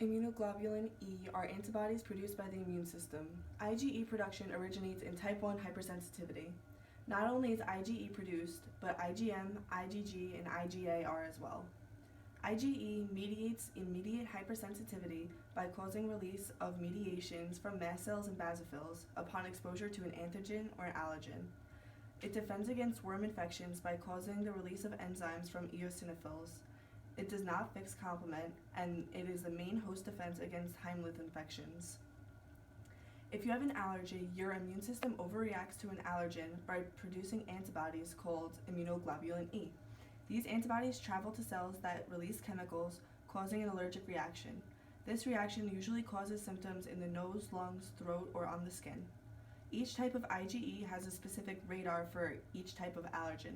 Immunoglobulin E are antibodies produced by the immune system. IgE production originates in type 1 hypersensitivity. Not only is IgE produced, but IgM, IgG, and IgA are as well. IgE mediates immediate hypersensitivity by causing release of mediations from mast cells and basophils upon exposure to an antigen or an allergen. It defends against worm infections by causing the release of enzymes from eosinophils. It does not fix complement, and it is the main host defense against Heimlich infections. If you have an allergy, your immune system overreacts to an allergen by producing antibodies called immunoglobulin E. These antibodies travel to cells that release chemicals, causing an allergic reaction. This reaction usually causes symptoms in the nose, lungs, throat, or on the skin. Each type of IgE has a specific radar for each type of allergen.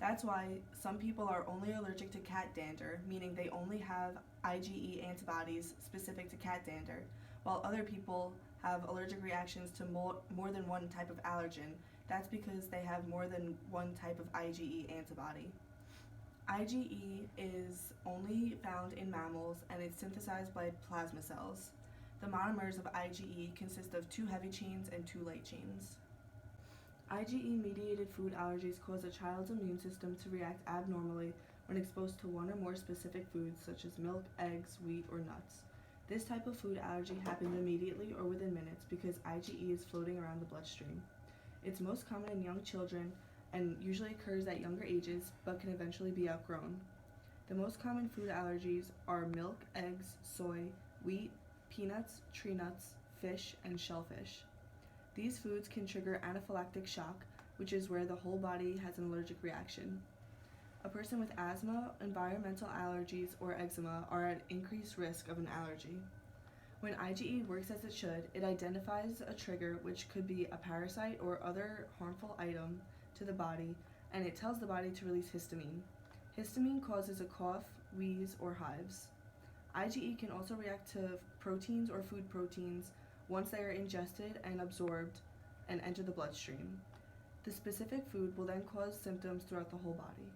That's why some people are only allergic to cat dander, meaning they only have IgE antibodies specific to cat dander, while other people have allergic reactions to more than one type of allergen. That's because they have more than one type of IgE antibody. IgE is only found in mammals and it's synthesized by plasma cells. The monomers of IgE consist of 2 heavy chains and 2 light chains. IgE-mediated food allergies cause a child's immune system to react abnormally when exposed to one or more specific foods such as milk, eggs, wheat, or nuts. This type of food allergy happens immediately or within minutes because IgE is floating around the bloodstream. It's most common in young children and usually occurs at younger ages but can eventually be outgrown. The most common food allergies are milk, eggs, soy, wheat, peanuts, tree nuts, fish, and shellfish. These foods can trigger anaphylactic shock, which is where the whole body has an allergic reaction. A person with asthma, environmental allergies, or eczema are at increased risk of an allergy. When IgE works as it should, it identifies a trigger, which could be a parasite or other harmful item to the body, and it tells the body to release histamine. Histamine causes a cough, wheeze, or hives. IgE can also react to proteins or food proteins once they are ingested and absorbed and enter the bloodstream. The specific food will then cause symptoms throughout the whole body.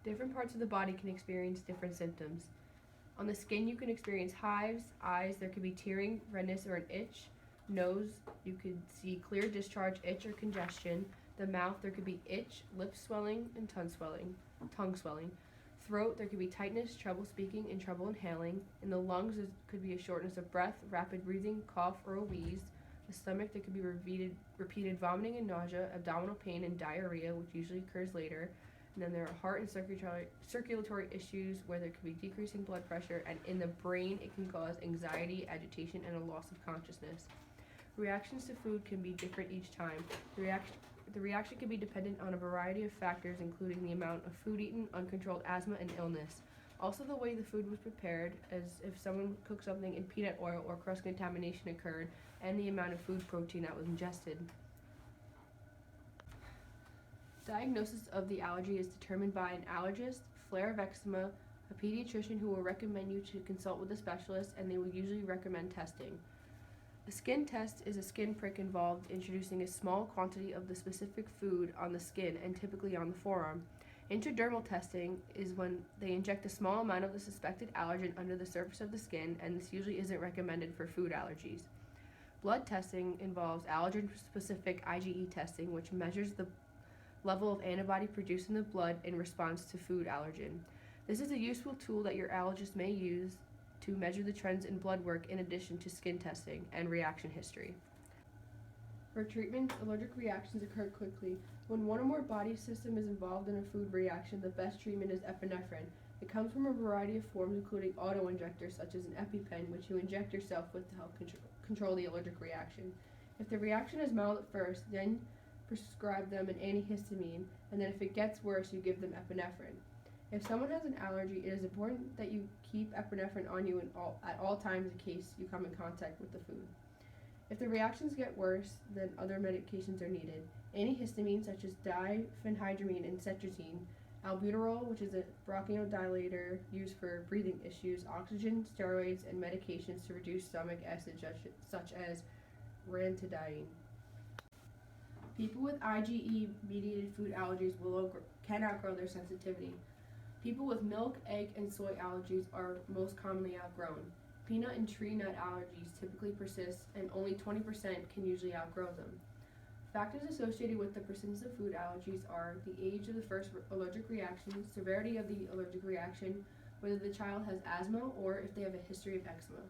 Different parts of the body can experience different symptoms. On the skin, you can experience hives, eyes, there could be tearing, redness, or an itch. Nose, you could see clear discharge, itch, or congestion. The mouth, there could be itch, lip swelling, and tongue swelling. Throat, there could be tightness, trouble speaking, and trouble inhaling. In the lungs, there could be a shortness of breath, rapid breathing, cough, or a wheeze. The stomach, there could be repeated vomiting and nausea, abdominal pain, and diarrhea, which usually occurs later. And then there are heart and circulatory issues where there could be decreasing blood pressure, and in the brain, it can cause anxiety, agitation, and a loss of consciousness. Reactions to food can be different each time. The reaction can be dependent on a variety of factors, including the amount of food eaten, uncontrolled asthma, and illness. Also, the way the food was prepared, as if someone cooked something in peanut oil or cross-contamination occurred, and the amount of food protein that was ingested. Diagnosis of the allergy is determined by an allergist, flare of eczema, a pediatrician who will recommend you to consult with a specialist, and they will usually recommend testing. A skin test is a skin prick involved introducing a small quantity of the specific food on the skin and typically on the forearm. Intradermal testing is when they inject a small amount of the suspected allergen under the surface of the skin, and this usually isn't recommended for food allergies. Blood testing involves allergen-specific IgE testing, which measures the level of antibody produced in the blood in response to food allergen. This is a useful tool that your allergist may use to measure the trends in blood work in addition to skin testing and reaction history. For treatment, allergic reactions occur quickly. When one or more body systems is involved in a food reaction, the best treatment is epinephrine. It comes from a variety of forms, including auto-injectors such as an EpiPen, which you inject yourself with to help control the allergic reaction. If the reaction is mild at first, then prescribe them an antihistamine, and then if it gets worse, you give them epinephrine. If someone has an allergy, it is important that you keep epinephrine on you at all times in case you come in contact with the food. If the reactions get worse, then other medications are needed. Antihistamines such as diphenhydramine and cetirizine, albuterol, which is a bronchodilator used for breathing issues, oxygen, steroids, and medications to reduce stomach acid such as ranitidine. People with IgE-mediated food allergies can outgrow their sensitivity. People with milk, egg, and soy allergies are most commonly outgrown. Peanut and tree nut allergies typically persist, and only 20% can usually outgrow them. Factors associated with the persistence of food allergies are the age of the first allergic reaction, severity of the allergic reaction, whether the child has asthma, or if they have a history of eczema.